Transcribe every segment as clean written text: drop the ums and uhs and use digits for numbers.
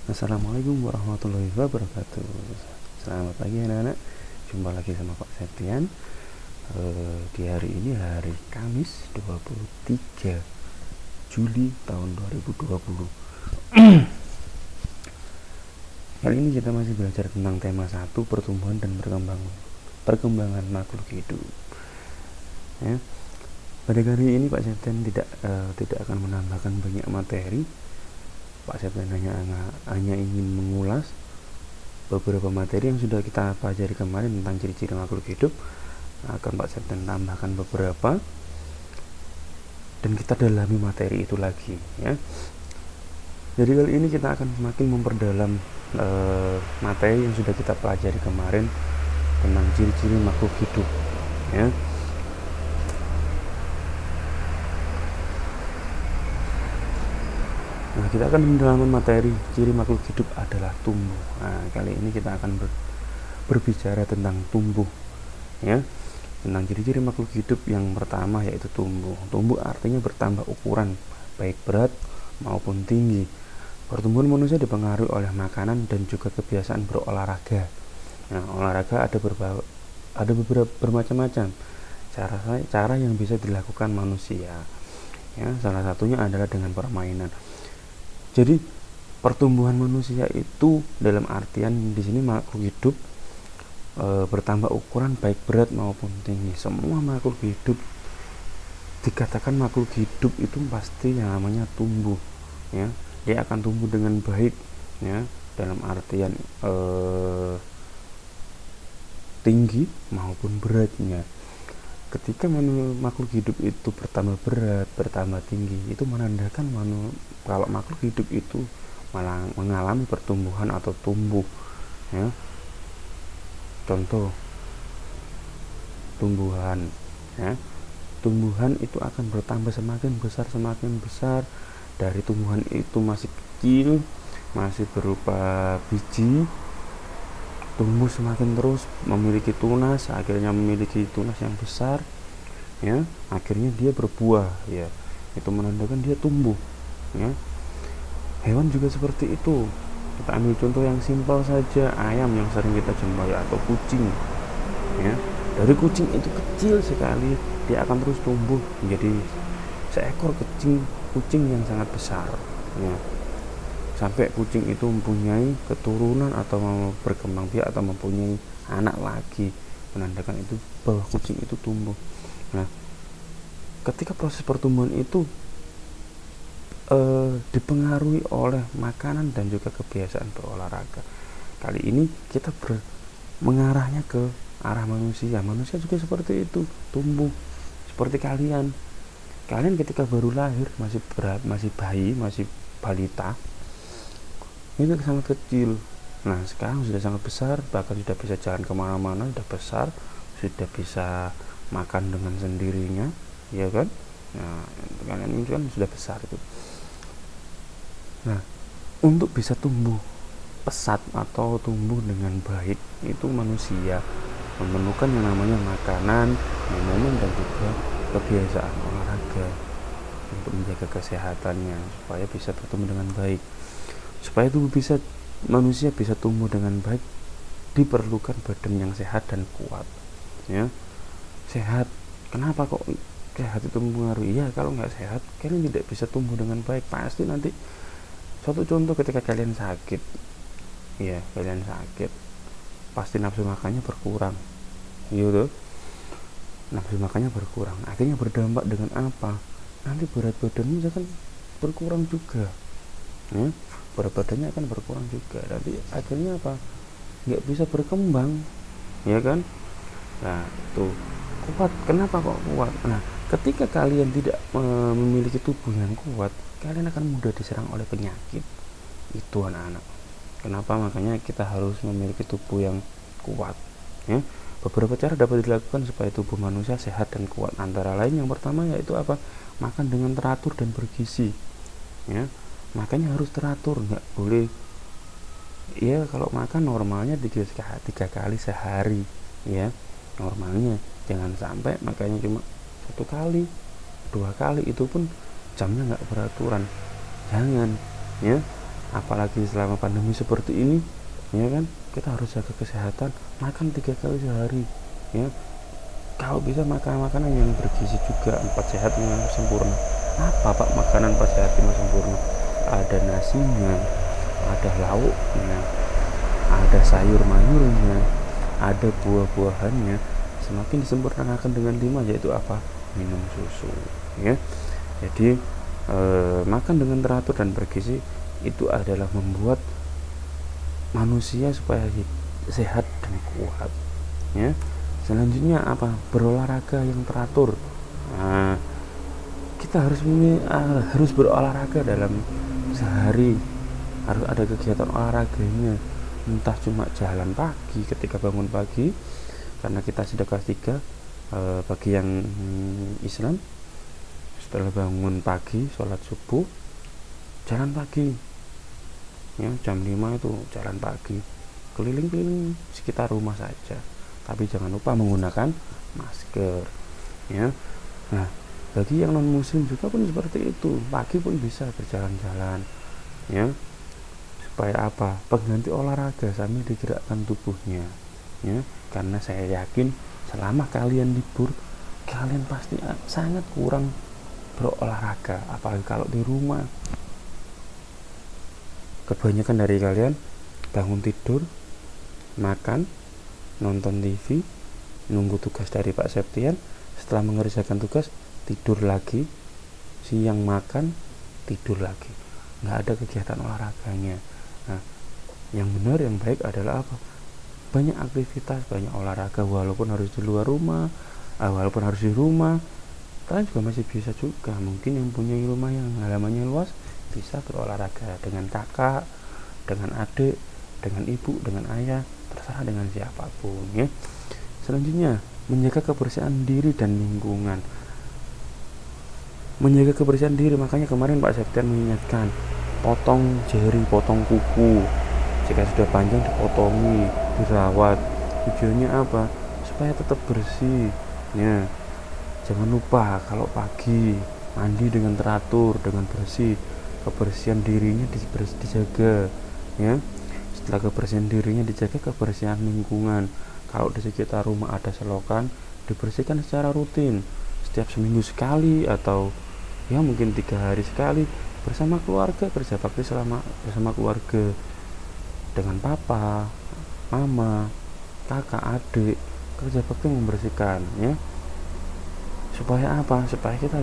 Assalamualaikum warahmatullahi wabarakatuh. Selamat pagi anak-anak. Jumpa lagi sama Pak Septian. Di hari ini hari Kamis 23 Juli tahun 2020. Kali ini kita masih belajar tentang tema 1, pertumbuhan dan perkembangan makhluk hidup. Ya. Pada kali ini Pak Septian tidak akan menambahkan banyak materi. Pak Septian hanya ingin mengulas beberapa materi yang sudah kita pelajari kemarin tentang ciri-ciri makhluk hidup. Akan Pak Septian tambahkan beberapa dan kita dalami materi itu lagi, ya. Jadi kali ini kita akan semakin memperdalam materi yang sudah kita pelajari kemarin tentang ciri-ciri makhluk hidup, ya. Nah, kita akan mendalami materi ciri makhluk hidup adalah tumbuh. Nah, kali ini kita akan berbicara tentang tumbuh, ya. Tentang ciri-ciri makhluk hidup yang pertama yaitu tumbuh. Tumbuh artinya bertambah ukuran, baik berat maupun tinggi. Pertumbuhan manusia dipengaruhi oleh makanan dan juga kebiasaan berolahraga. Nah, olahraga ada beberapa bermacam-macam cara yang bisa dilakukan manusia. Ya, salah satunya adalah dengan permainan. Jadi pertumbuhan manusia itu dalam artian di sini makhluk hidup bertambah ukuran baik berat maupun tinggi. Semua makhluk hidup dikatakan makhluk hidup itu pasti yang namanya tumbuh, ya. Dia akan tumbuh dengan baik, ya, dalam artian tinggi maupun beratnya. Ketika makhluk hidup itu bertambah berat, bertambah tinggi, itu menandakan kalau makhluk hidup itu malah mengalami pertumbuhan atau tumbuh, ya. Contoh tumbuhan, ya. Tumbuhan itu akan bertambah semakin besar. Dari tumbuhan itu masih kecil, masih berupa biji, tumbuh semakin terus memiliki tunas, akhirnya memiliki tunas yang besar, ya. Akhirnya dia berbuah, ya. Itu menandakan dia tumbuh, ya. Hewan juga seperti itu. Kita ambil contoh yang simpel saja, ayam yang sering kita jumpai atau kucing, ya. Dari kucing itu kecil sekali, dia akan terus tumbuh menjadi seekor kucing yang sangat besar, ya. Sampai kucing itu mempunyai keturunan atau berkembang biak atau mempunyai anak lagi, menandakan itu bahwa kucing itu tumbuh. Nah, ketika proses pertumbuhan itu dipengaruhi oleh makanan dan juga kebiasaan berolahraga. Kali ini kita mengarahnya ke arah manusia. Manusia juga seperti itu, tumbuh seperti kalian ketika baru lahir, masih bayi, masih balita, itu sangat kecil. Nah, sekarang sudah sangat besar, bahkan sudah bisa jalan kemana-mana, sudah besar, sudah bisa makan dengan sendirinya, ya kan. Nah, kalian ini kan sudah besar itu. Nah, untuk bisa tumbuh pesat atau tumbuh dengan baik, itu manusia memerlukan yang namanya makanan, minuman, dan juga kebiasaan olahraga untuk menjaga kesehatannya supaya bisa bertumbuh dengan baik. Supaya manusia bisa tumbuh dengan baik, diperlukan badan yang sehat dan kuat, ya. Sehat, kenapa kok sehat itu mempengaruhi? Ya, kalau nggak sehat kalian tidak bisa tumbuh dengan baik. Pasti nanti, suatu contoh, ketika kalian sakit, ya, pasti nafsu makannya berkurang, gitu. Nafsu makannya berkurang, akhirnya berdampak dengan apa? Nanti berat badanmu akan berkurang juga, ya. Berat badannya akan berkurang juga, nanti akhirnya apa? Nggak bisa berkembang, ya kan. Nah, itu kuat. Kenapa kok kuat? Nah, ketika kalian tidak memiliki tubuh yang kuat, kalian akan mudah diserang oleh penyakit. Itu anak-anak. Kenapa? Makanya kita harus memiliki tubuh yang kuat, ya. Beberapa cara dapat dilakukan supaya tubuh manusia sehat dan kuat. Antara lain yang pertama yaitu apa? Makan dengan teratur dan bergizi, ya. Makanya harus teratur, nggak boleh, ya, kalau makan normalnya 3 kali sehari, ya, normalnya. Jangan sampai makanya cuma 1 kali, 2 kali, itu pun jamnya nggak beraturan. Jangan, ya. Apalagi selama pandemi seperti ini, ya kan, kita harus jaga kesehatan, makan 3 kali sehari, ya. Kalau bisa makan makanan yang bergizi juga, 4 sehat 5 sempurna. Apa Pak makanan 4 sehat 5 sempurna? Ada nasinya, ada lauknya, ada sayur mayurnya, ada buah-buahannya. Semakin disempurnakan dengan 5, yaitu apa? Minum susu, ya. Jadi makan dengan teratur dan bergizi itu adalah membuat manusia supaya sehat dan kuat, ya. Selanjutnya apa? Berolahraga yang teratur. Nah, kita harus berolahraga dalam sehari, harus ada kegiatan olahraganya, entah cuma jalan pagi ketika bangun pagi, karena kita sudah kelas 3 bagi yang Islam, setelah bangun pagi sholat subuh jalan pagi, ya, jam 5 itu jalan pagi, keliling-keliling sekitar rumah saja, tapi jangan lupa menggunakan masker, ya. Nah, bagi yang non muslim juga pun seperti itu, pagi pun bisa berjalan-jalan, ya, supaya apa? Pengganti olahraga sambil digerakkan tubuhnya, ya. Karena saya yakin selama kalian libur, kalian pasti sangat kurang berolahraga, apalagi kalau di rumah. Kebanyakan dari kalian bangun tidur, makan, nonton TV, nunggu tugas dari Pak Septian, setelah mengerjakan tugas tidur lagi, siang makan, tidur lagi, nggak ada kegiatan olahraganya. Nah, yang benar, yang baik adalah apa? Banyak aktivitas, banyak olahraga, walaupun harus di luar rumah, walaupun harus di rumah, kalian juga masih bisa juga. Mungkin yang punya rumah yang halamannya luas bisa berolahraga dengan kakak, dengan adik, dengan ibu, dengan ayah, terserah dengan siapapun, ya. Selanjutnya, menjaga kebersihan diri dan lingkungan. Menjaga kebersihan diri, makanya kemarin Pak Septian mengingatkan, potong jari, potong kuku, jika sudah panjang dipotongi, dirawat. Tujuannya apa? Supaya tetap bersih, ya. Jangan lupa kalau pagi mandi dengan teratur, dengan bersih, kebersihan dirinya dijaga, ya. Setelah kebersihan dirinya dijaga, kebersihan lingkungan. Kalau di sekitar rumah ada selokan, dibersihkan secara rutin, setiap seminggu sekali, atau ya mungkin 3 hari sekali, bersama keluarga, kerja bakti bersama keluarga, dengan papa, mama, kakak, adik, kerja bakti membersihkan, ya. Supaya apa? Supaya kita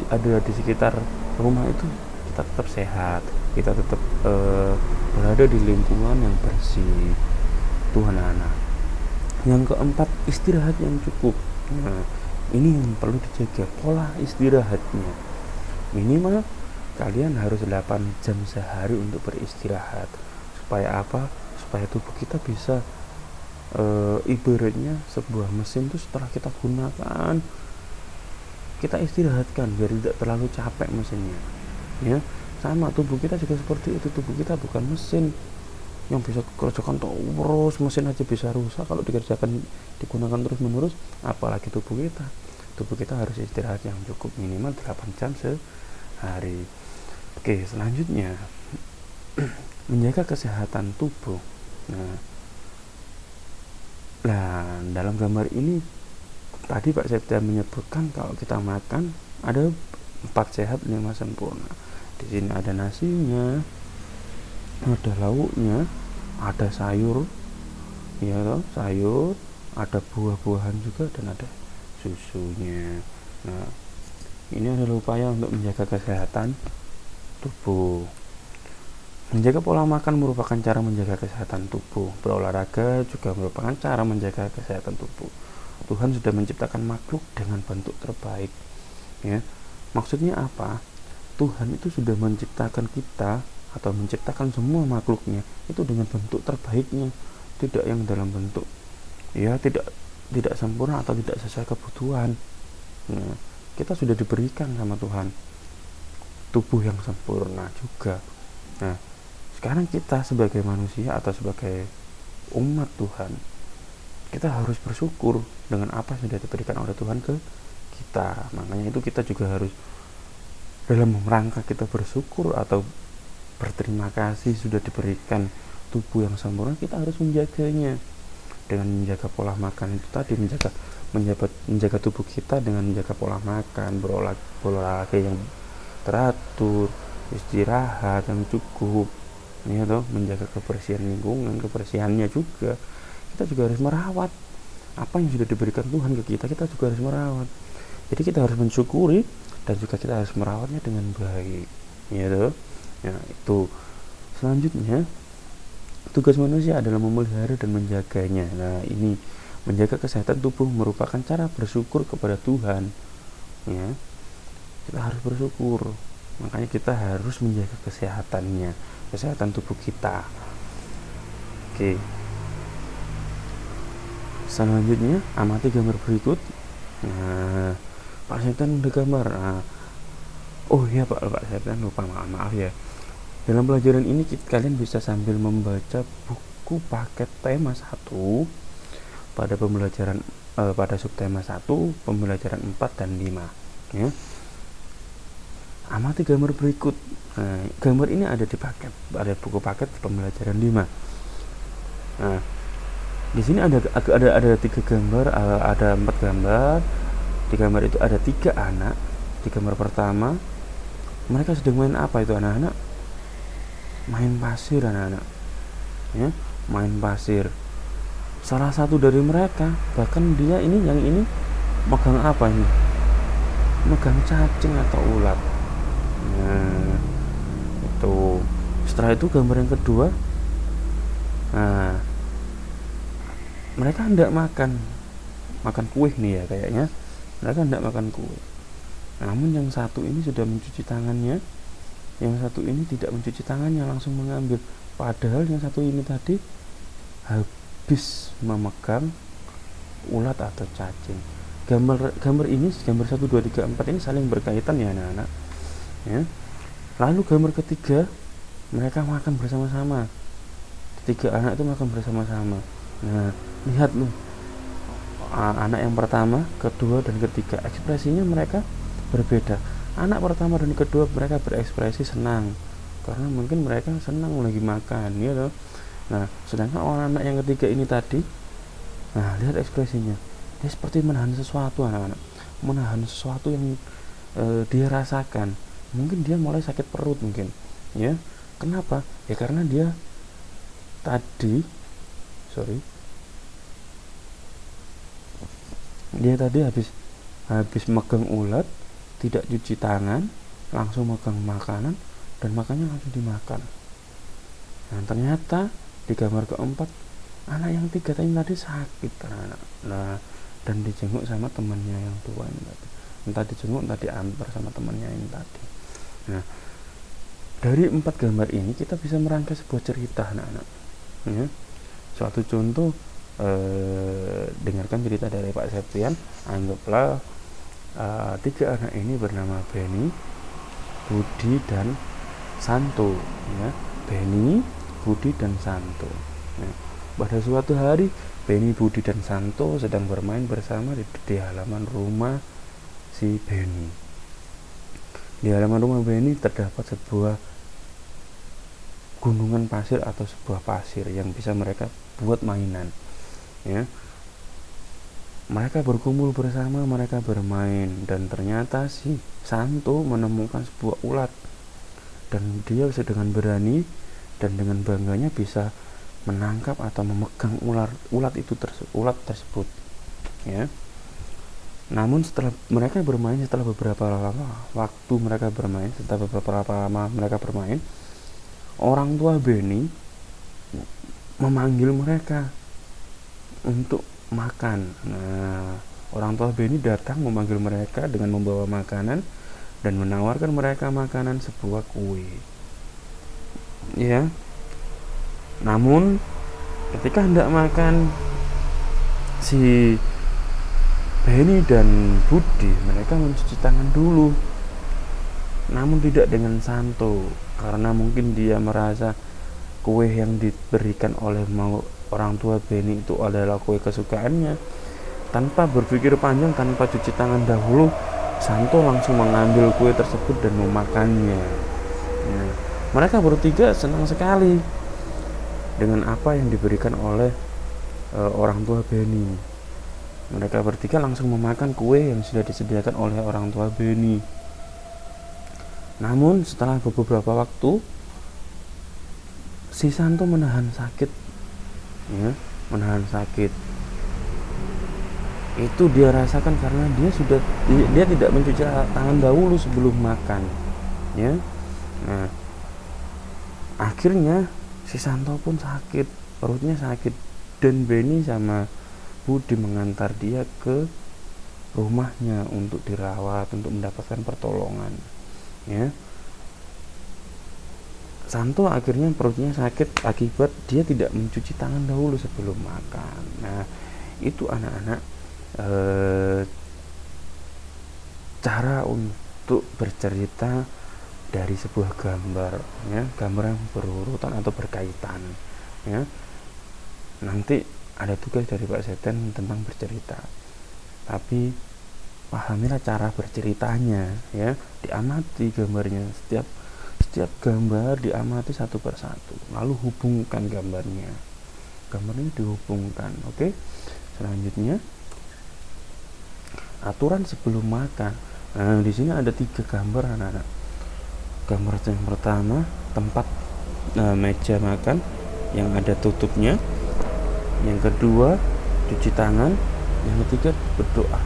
ada di sekitar rumah itu kita tetap sehat, kita tetap berada di lingkungan yang bersih. Tuhan anak. Yang keempat, istirahat yang cukup. Nah, ini yang perlu dijaga, pola istirahatnya. Minimal kalian harus 8 jam sehari untuk beristirahat. Supaya apa? Supaya tubuh kita bisa ibaratnya sebuah mesin itu setelah kita gunakan, kita istirahatkan biar tidak terlalu capek mesinnya, ya. Sama tubuh kita juga seperti itu. Tubuh kita bukan mesin yang bisa kerjakan terus, mesin aja bisa rusak kalau digunakan terus menerus, apalagi tubuh kita harus istirahat yang cukup, minimal 8 jam sehari. Oke, selanjutnya menjaga kesehatan tubuh. Nah, dalam gambar ini tadi Pak Septian menyebutkan kalau kita makan ada 4 sehat 5 sempurna. Di sini ada nasinya, ada lauknya, ada sayur, ya toh, sayur, ada buah-buahan juga, dan ada susunya. Nah, ini adalah upaya untuk menjaga kesehatan tubuh. Menjaga pola makan merupakan cara menjaga kesehatan tubuh. Berolahraga juga merupakan cara menjaga kesehatan tubuh. Tuhan sudah menciptakan makhluk dengan bentuk terbaik, ya. Maksudnya apa? Tuhan itu sudah menciptakan kita, atau menciptakan semua makhluknya itu dengan bentuk terbaiknya, tidak yang dalam bentuk ya tidak sempurna atau tidak sesuai kebutuhan. Nah, kita sudah diberikan sama Tuhan tubuh yang sempurna juga. Nah, sekarang kita sebagai manusia atau sebagai umat Tuhan, kita harus bersyukur dengan apa yang sudah diberikan oleh Tuhan ke kita. Makanya itu kita juga harus dalam rangka kita bersyukur atau berterima kasih sudah diberikan tubuh yang sempurna, kita harus menjaganya dengan menjaga pola makan itu tadi, menjaga tubuh kita dengan menjaga pola makan, berolahraga yang teratur, istirahat yang cukup, ya toh, menjaga kebersihan lingkungan, kebersihannya juga. Kita juga harus merawat apa yang sudah diberikan Tuhan ke kita, kita juga harus merawat. Jadi kita harus mensyukuri dan juga kita harus merawatnya dengan baik, ya toh. Ya, itu. Selanjutnya, tugas manusia adalah memelihara dan menjaganya. Nah, ini menjaga kesehatan tubuh merupakan cara bersyukur kepada Tuhan. Ya, kita harus bersyukur. Makanya kita harus menjaga kesehatannya, kesehatan tubuh kita. Oke. Selanjutnya, amati gambar berikut. Nah, Pak Septian udah gambar. Nah, oh iya Pak Septian lupa, maaf ya. Dalam pelajaran ini kalian bisa sambil membaca buku paket tema 1 pada pembelajaran pada subtema 1, pembelajaran 4 dan 5, ya. Amati gambar berikut. Nah, gambar ini ada di paket, ada buku paket pembelajaran 5. Nah, di sini ada 3 gambar, ada 4 gambar. Di gambar itu ada 3 anak. Di gambar pertama, mereka sedang main apa itu anak-anak? Main pasir anak-anak, ya, main pasir. Salah satu dari mereka, bahkan dia yang ini megang apa ini? Megang cacing atau ulat. Nah, itu. Setelah itu gambar yang kedua, nah, mereka hendak makan kue nih ya kayaknya. Mereka hendak makan kue. Namun yang satu ini sudah mencuci tangannya, yang satu ini tidak mencuci tangannya, langsung mengambil. Padahal yang satu ini tadi habis memegang ulat atau cacing. Gambar ini, gambar 1, 2, 3, 4 ini saling berkaitan ya anak-anak, ya. Lalu gambar ketiga, mereka makan bersama-sama. 3 anak itu makan bersama-sama. Nah, lihat loh, anak yang pertama, kedua dan ketiga, ekspresinya mereka berbeda. Anak pertama dan kedua mereka berekspresi senang karena mungkin mereka senang lagi makan, ya loh. Nah, sedangkan anak yang ketiga ini tadi, nah, lihat ekspresinya, dia seperti menahan sesuatu anak-anak, menahan sesuatu yang dia rasakan. Mungkin dia mulai sakit perut mungkin, ya. Kenapa? Ya karena dia tadi habis megang ulat, tidak cuci tangan, langsung megang makanan dan makannya langsung dimakan. Nah, ternyata di gambar keempat, anak yang 3 tadi sakit anak. Nah, dan dijenguk sama temannya yang tua ini tadi. Entah dijenguk, entah diantar sama temannya ini tadi. Nah, dari 4 gambar ini kita bisa merangkai sebuah cerita anak-anak, ya. Suatu contoh, dengarkan cerita dari Pak Septian. Anggaplah 3 anak ini bernama Benny, Budi dan Santo, ya. Benny, Budi dan Santo. Nah, pada suatu hari Benny, Budi dan Santo sedang bermain bersama di halaman rumah si Benny. Di halaman rumah Benny terdapat sebuah gunungan pasir atau sebuah pasir yang bisa mereka buat mainan, ya. Mereka berkumpul bersama, mereka bermain, dan ternyata si Santo menemukan sebuah ulat, dan dia dengan berani dan dengan bangganya bisa menangkap atau memegang ulat tersebut, ya. Namun setelah beberapa lama mereka bermain, orang tua Benny memanggil mereka untuk makan. Nah, orang tua Benny datang memanggil mereka dengan membawa makanan dan menawarkan mereka makanan sebuah kue, ya. Namun ketika hendak makan, si Benny dan Budi mereka mencuci tangan dulu, namun tidak dengan Santo, karena mungkin dia merasa kue yang diberikan oleh orang tua Benny itu adalah kue kesukaannya. Tanpa berpikir panjang, tanpa cuci tangan dahulu, Santo langsung mengambil kue tersebut dan memakannya. Nah, mereka bertiga senang sekali dengan apa yang diberikan oleh orang tua Benny. Mereka bertiga langsung memakan kue yang sudah disediakan oleh orang tua Benny. Namun setelah beberapa waktu, si Santo menahan sakit, ya, menahan sakit. Itu dia rasakan karena dia tidak mencuci tangan dahulu sebelum makan, ya. Nah, akhirnya si Santo pun sakit, perutnya sakit, dan Benny sama Budi mengantar dia ke rumahnya untuk dirawat, untuk mendapatkan pertolongan, ya. Santo akhirnya perutnya sakit akibat dia tidak mencuci tangan dahulu sebelum makan. Nah, itu anak-anak cara untuk bercerita dari sebuah gambar, ya, gambar yang berurutan atau berkaitan, ya. Nanti ada tugas dari Pak Seten tentang bercerita, tapi pahamilah cara berceritanya, ya. Diamati gambarnya, setiap gambar diamati satu persatu, lalu hubungkan gambarnya dihubungkan. Oke. Selanjutnya, aturan sebelum makan. Nah, di sini ada 3 gambar anak-anak. Gambar yang pertama, tempat meja makan yang ada tutupnya. Yang kedua, cuci tangan. Yang ketiga, berdoa.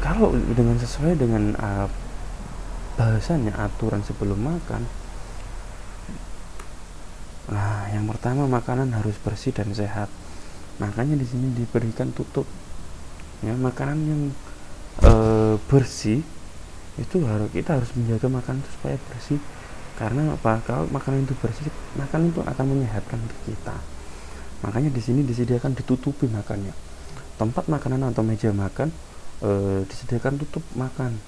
Kalau dengan sesuai dengan bahasanya aturan sebelum makan, nah, yang pertama, makanan harus bersih dan sehat. Makanya di sini diberikan tutup, ya. Makanan yang bersih itu kita harus menjaga makanan itu supaya bersih. Karena apa? Kalau makanan itu bersih, makanan itu akan menyehatkan kita. Makanya di sini disediakan ditutupi makannya. Tempat makanan atau meja makan disediakan tutup makan,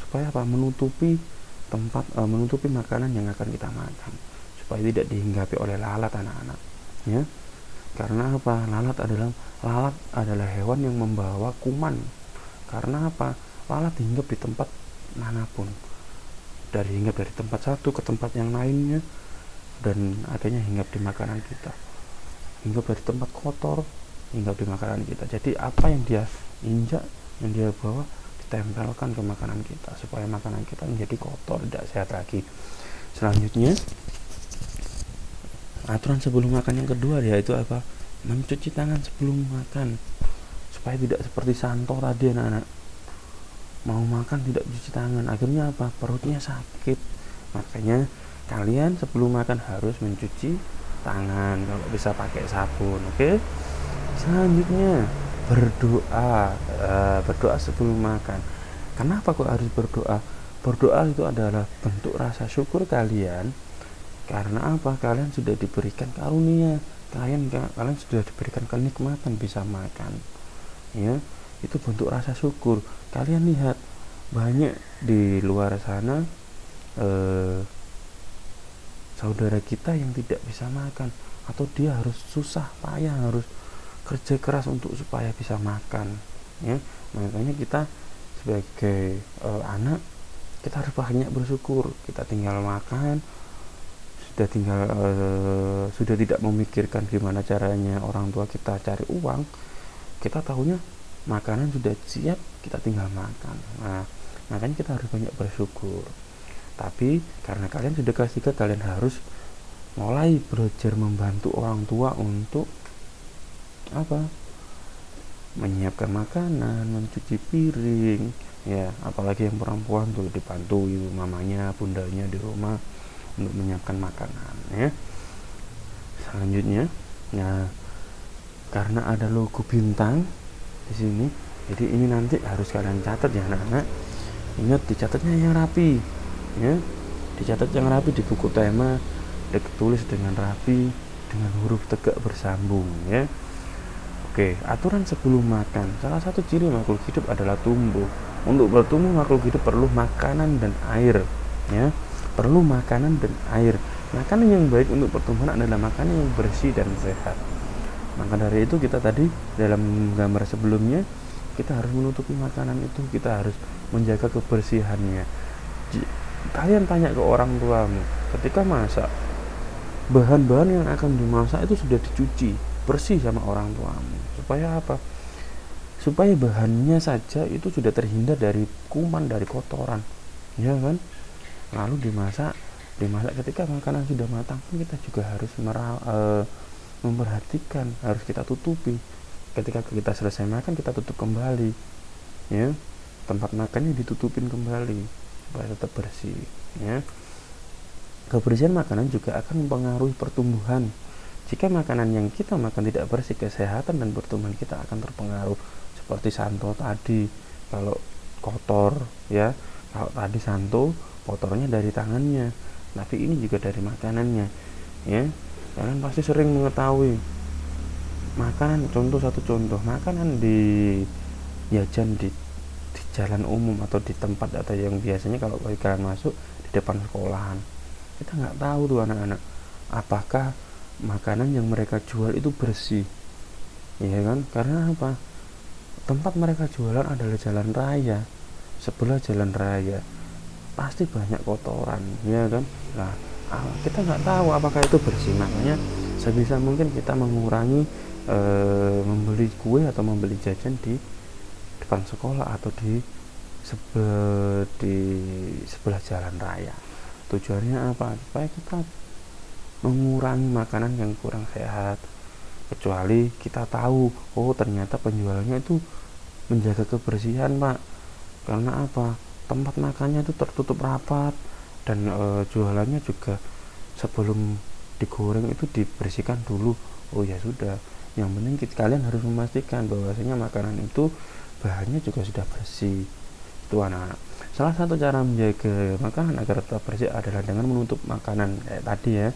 supaya apa? Menutupi tempat, menutupi makanan yang akan kita makan, supaya tidak dihinggapi oleh lalat anak-anak, ya. Karena apa? Lalat adalah hewan yang membawa kuman. Karena apa? Lalat hinggap di tempat manapun, hinggap dari tempat satu ke tempat yang lainnya, dan akhirnya hinggap di makanan kita, hinggap dari tempat kotor, hinggap di makanan kita. Jadi apa yang dia injak, yang dia bawa, ditempelkan ke makanan kita, supaya makanan kita menjadi kotor, tidak sehat lagi. Selanjutnya, aturan sebelum makan yang kedua, yaitu apa? Mencuci tangan sebelum makan, supaya tidak seperti Santo tadi anak-anak, mau makan tidak cuci tangan, akhirnya apa? Perutnya sakit. Makanya kalian sebelum makan harus mencuci tangan, kalau bisa pakai sabun. Oke. Selanjutnya, berdoa sebelum makan. Kenapa kok harus berdoa? Berdoa itu adalah bentuk rasa syukur kalian. Karena apa? Kalian sudah diberikan karunia, kalian sudah diberikan kenikmatan bisa makan, ya. Itu bentuk rasa syukur. Kalian lihat, banyak di luar sana saudara kita yang tidak bisa makan, atau dia harus susah payah, harus kerja keras untuk supaya bisa makan, ya. Makanya kita sebagai anak, kita harus banyak bersyukur. Kita tinggal makan, sudah tidak memikirkan gimana caranya orang tua kita cari uang. Kita tahunya makanan sudah siap, kita tinggal makan. Nah, makanya kita harus banyak bersyukur. Tapi karena kalian sudah kelas 3, kalian harus mulai belajar membantu orang tua untuk apa? Menyiapkan makanan, mencuci piring, ya. Apalagi yang perempuan tuh dibantu ibu mamanya, bundanya di rumah untuk menyiapkan makanan, ya. Selanjutnya, ya, karena ada logo bintang di sini, jadi ini nanti harus kalian catat ya anak-anak. Ingat, dicatatnya yang rapi, ya. Dicatat yang rapi di buku tema, ditulis dengan rapi, dengan huruf tegak bersambung, ya. Oke, aturan sebelum makan. Salah satu ciri makhluk hidup adalah tumbuh. Untuk bertumbuh, makhluk hidup perlu makanan dan air, ya. Perlu makanan dan air. Makanan yang baik untuk pertumbuhan adalah makanan yang bersih dan sehat. Maka dari itu kita tadi dalam gambar sebelumnya, kita harus menutupi makanan itu, kita harus menjaga kebersihannya. Kalian tanya ke orang tuamu, ketika masak, bahan-bahan yang akan dimasak itu sudah dicuci bersih sama orang tuamu. Supaya apa? Supaya bahannya saja itu sudah terhindar dari kuman, dari kotoran, ya kan? Lalu dimasak ketika makanan sudah matang pun kita juga harus memperhatikan, harus kita tutupi. Ketika kita selesai makan, kita tutup kembali, ya, tempat makannya ditutupin kembali supaya tetap bersih, ya. Kebersihan makanan juga akan mempengaruhi pertumbuhan. Jika makanan yang kita makan tidak bersih, kesehatan dan pertumbuhan kita akan terpengaruh. Seperti santo tadi, kalau kotor, ya, kalau tadi santo kotornya dari tangannya, tapi ini juga dari makanannya, ya. Kalian pasti sering mengetahui makanan, satu contoh makanan di jajan di jalan umum atau di tempat, atau yang biasanya kalau kalian masuk di depan sekolahan, kita nggak tahu tuh anak-anak apakah makanan yang mereka jual itu bersih, ya kan? Karena apa? Tempat mereka jualan adalah jalan raya, sebelah jalan raya pasti banyak kotoran, ya kan? Nah, kita nggak tahu apakah itu bersih. Makanya sebisa mungkin kita mengurangi membeli kue atau membeli jajan di depan sekolah atau di sebelah jalan raya. Tujuannya apa? Supaya kita mengurangi makanan yang kurang sehat. Kecuali kita tahu, oh ternyata penjualnya itu menjaga kebersihan, Pak. Karena apa? Tempat makannya itu tertutup rapat, dan jualannya juga sebelum digoreng itu dibersihkan dulu. Oh ya sudah, yang penting kalian harus memastikan bahwasanya makanan itu bahannya juga sudah bersih. Itu anak-anak. Salah satu cara menjaga makanan agar tetap bersih adalah dengan menutup makanan kayak tadi, ya.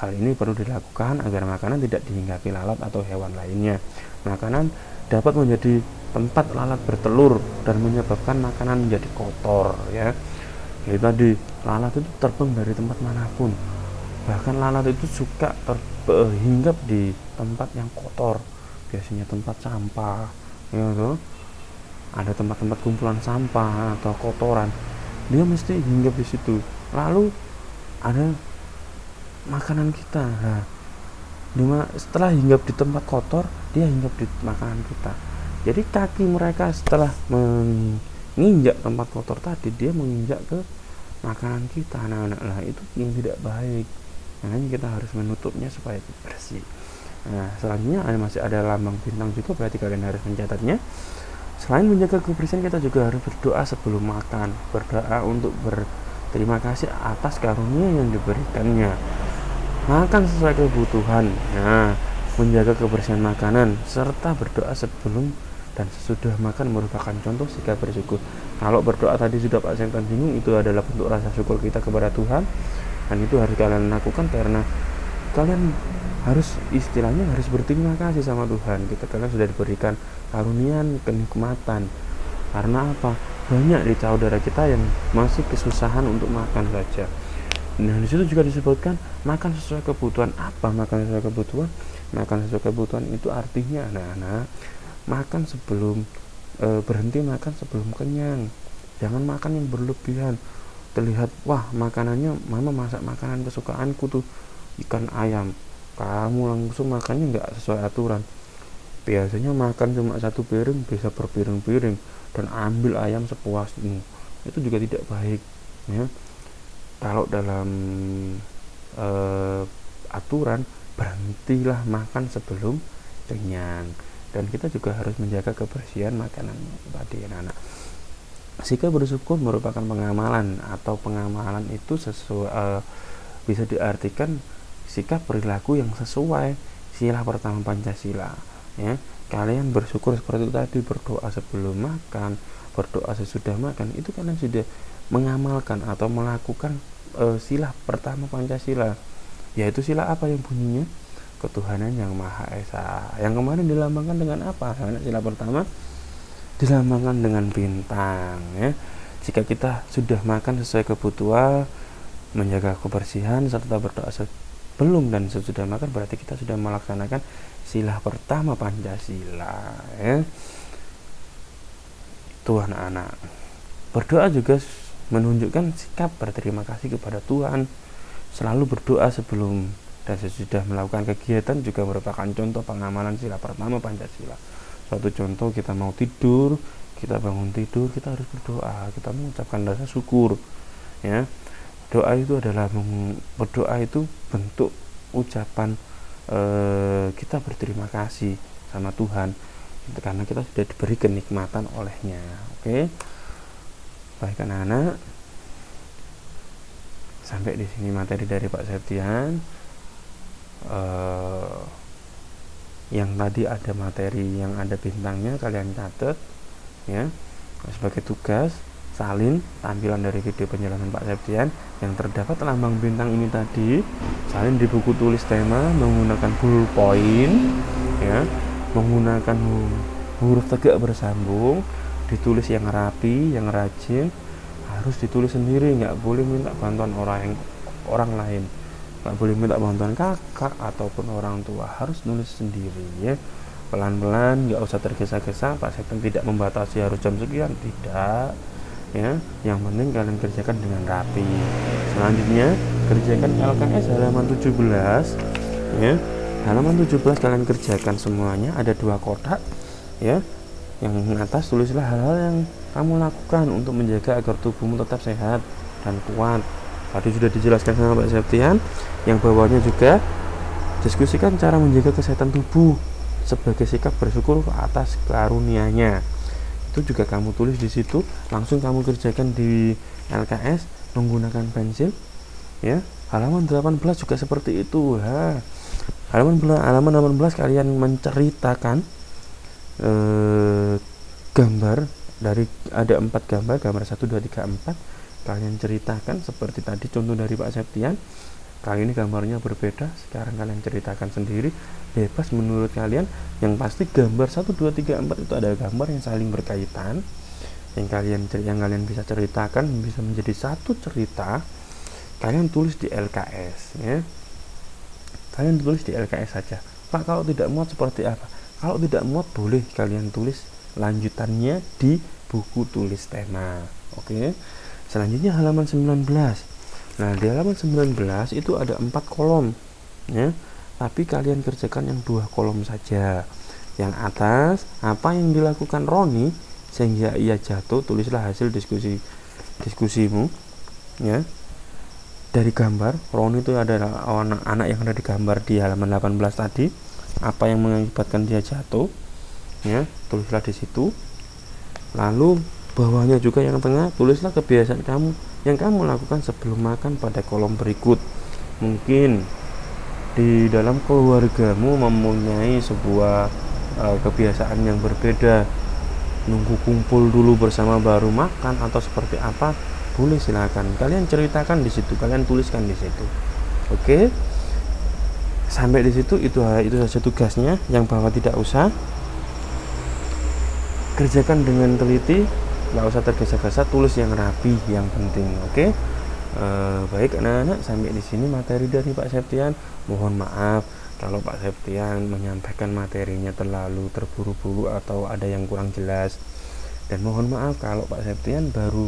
Hal ini perlu dilakukan agar makanan tidak dihinggapi lalat atau hewan lainnya. Makanan dapat menjadi tempat lalat bertelur dan menyebabkan makanan menjadi kotor, ya. Jadi tadi lalat itu terbang dari tempat manapun. Bahkan lalat itu suka hinggap di tempat yang kotor, biasanya tempat sampah, ya toh. Ada tempat-tempat kumpulan sampah atau kotoran, dia mesti hinggap di situ. Lalu ada makanan kita, nah, setelah hinggap di tempat kotor, dia hinggap di makanan kita. Jadi kaki mereka setelah menginjak tempat kotor tadi, dia menginjak ke makanan kita, anak-anak. Lah itu yang tidak baik. Makanya kita harus menutupnya supaya bersih. Nah, selanjutnya masih ada lambang bintang juga, berarti kalian harus mencatatnya. Selain menjaga kebersihan, kita juga harus berdoa sebelum makan. Berdoa untuk berterima kasih atas karunia yang diberikannya. Makan sesuai kebutuhan. Nah, menjaga kebersihan makanan serta berdoa sebelum dan sesudah makan merupakan contoh sikap bersyukur. Kalau berdoa tadi sudah Pak Sentan bingung, itu adalah bentuk rasa syukur kita kepada Tuhan. Dan itu harus kalian lakukan karena kalian harus istilahnya harus berterima kasih sama Tuhan. Kalian sudah diberikan karunia kenikmatan. Karena apa? Banyak di saudara kita yang masih kesusahan untuk makan saja. Nah, di situ juga disebutkan makan sesuai kebutuhan. Apa makan sesuai kebutuhan? Makan sesuai kebutuhan itu artinya anak-anak makan sebelum berhenti makan sebelum kenyang. Jangan makan yang berlebihan. Terlihat, wah makanannya mama masak makanan kesukaanku tuh, ikan ayam, kamu langsung makannya nggak sesuai aturan. Biasanya makan cuma satu piring bisa berpiring-piring dan ambil ayam sepuasmu, itu juga tidak baik, ya. Kalau dalam aturan, berhentilah makan sebelum kenyang. Dan kita juga harus menjaga kebersihan makanan tadi, anak-anak. Sikap bersyukur merupakan pengamalan, atau pengamalan itu sesuai bisa diartikan sikap perilaku yang sesuai sila pertama Pancasila, ya. Kalian bersyukur seperti itu tadi, berdoa sebelum makan, berdoa sesudah makan, itu kalian sudah mengamalkan atau melakukan sila pertama Pancasila, yaitu sila apa yang bunyinya? Ketuhanan yang Maha Esa. Yang kemarin dilambangkan dengan apa? Sila pertama dilambangkan dengan bintang, ya. Jika kita sudah makan sesuai kebutuhan, menjaga kebersihan serta berdoa sebelum dan sesudah makan, berarti kita sudah melaksanakan sila pertama Pancasila, ya. Itu anak-anak. Berdoa juga menunjukkan sikap berterima kasih kepada Tuhan. Selalu berdoa sebelum dan sesudah melakukan kegiatan juga merupakan contoh pengamalan sila pertama Pancasila. Suatu contoh, kita mau tidur, kita bangun tidur, kita harus berdoa, kita mengucapkan rasa syukur, ya. Doa itu adalah berdoa itu bentuk ucapan kita berterima kasih sama Tuhan karena kita sudah diberi kenikmatan olehnya. Oke, baik anak-anak, sampai di sini materi dari Pak Septian. Yang tadi ada materi yang ada bintangnya, kalian catat ya sebagai tugas. Salin tampilan dari video penjelasan Pak Septian yang terdapat lambang bintang ini tadi, salin di buku tulis tema menggunakan ballpoint, ya, menggunakan huruf tegak bersambung, ditulis yang rapi, yang rajin, harus ditulis sendiri, nggak boleh minta bantuan orang lain, nggak boleh minta bantuan kakak ataupun orang tua, harus nulis sendiri ya. Pelan-pelan, nggak usah tergesa-gesa. Pak Septian tidak membatasi harus jam sekian, tidak ya, yang penting kalian kerjakan dengan rapi. Selanjutnya kerjakan LKS halaman 17 ya. Halaman 17 kalian kerjakan semuanya, ada 2 kotak ya. Yang atas tulislah hal-hal yang kamu lakukan untuk menjaga agar tubuhmu tetap sehat dan kuat. Tadi sudah dijelaskan sama Pak Septian. Yang bawahnya juga diskusikan cara menjaga kesehatan tubuh sebagai sikap bersyukur atas karunia-Nya. Itu juga kamu tulis di situ, langsung kamu kerjakan di LKS menggunakan pensil ya. Halaman 18 juga seperti itu. Halaman 18 kalian menceritakan gambar dari ada 4 gambar 1, 2, 3, 4. Kalian ceritakan seperti tadi contoh dari Pak Septian. Kali ini gambarnya berbeda, sekarang kalian ceritakan sendiri, bebas menurut kalian. Yang pasti gambar 1, 2, 3, 4 itu ada gambar yang saling berkaitan, yang kalian bisa ceritakan, bisa menjadi satu cerita. Kalian tulis di LKS ya. Kalian tulis di LKS saja. Pak, kalau tidak muat seperti apa? Kalau tidak muat boleh kalian tulis lanjutannya di buku tulis tema. Oke. Selanjutnya halaman 19. Nah, di halaman 19 itu ada 4 kolom ya. Tapi kalian kerjakan yang 2 kolom saja. Yang atas, apa yang dilakukan Roni sehingga ia jatuh, tulislah hasil diskusimu ya. Dari gambar, Roni itu adalah anak yang ada di gambar di halaman 18 tadi. Apa yang mengakibatkan dia jatuh ya, tulislah di situ. Lalu bawahnya juga yang tengah, tulislah kebiasaan kamu yang kamu lakukan sebelum makan pada kolom berikut. Mungkin di dalam keluargamu mempunyai sebuah kebiasaan yang berbeda, nunggu kumpul dulu bersama baru makan atau seperti apa, boleh silakan kalian ceritakan di situ, kalian tuliskan di situ. Oke, sampai di situ itu saja tugasnya. Yang bawah tidak usah, kerjakan dengan teliti, nggak usah tergesa-gesa, tulis yang rapi yang penting. Oke. Baik anak-anak, sampai di sini materi dari Pak Septian. Mohon maaf kalau Pak Septian menyampaikan materinya terlalu terburu-buru atau ada yang kurang jelas, dan mohon maaf kalau Pak Septian baru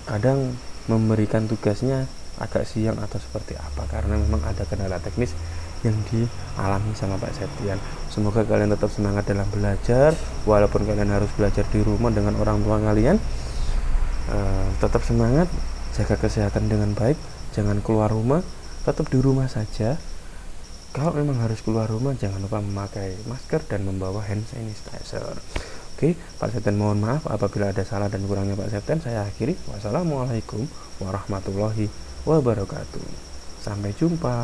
kadang memberikan tugasnya agak siang atau seperti apa, karena memang ada kendala teknis yang dialami sama Pak Septian. Semoga kalian tetap semangat dalam belajar, walaupun kalian harus belajar di rumah dengan orang tua kalian. Tetap semangat, jaga kesehatan dengan baik, jangan keluar rumah, tetap di rumah saja. Kalau memang harus keluar rumah, jangan lupa memakai masker dan membawa hand sanitizer. Oke, Pak Septian mohon maaf apabila ada salah dan kurangnya Pak Septian. Saya akhiri. Wassalamualaikum warahmatullahi wabarakatuh. Sampai jumpa.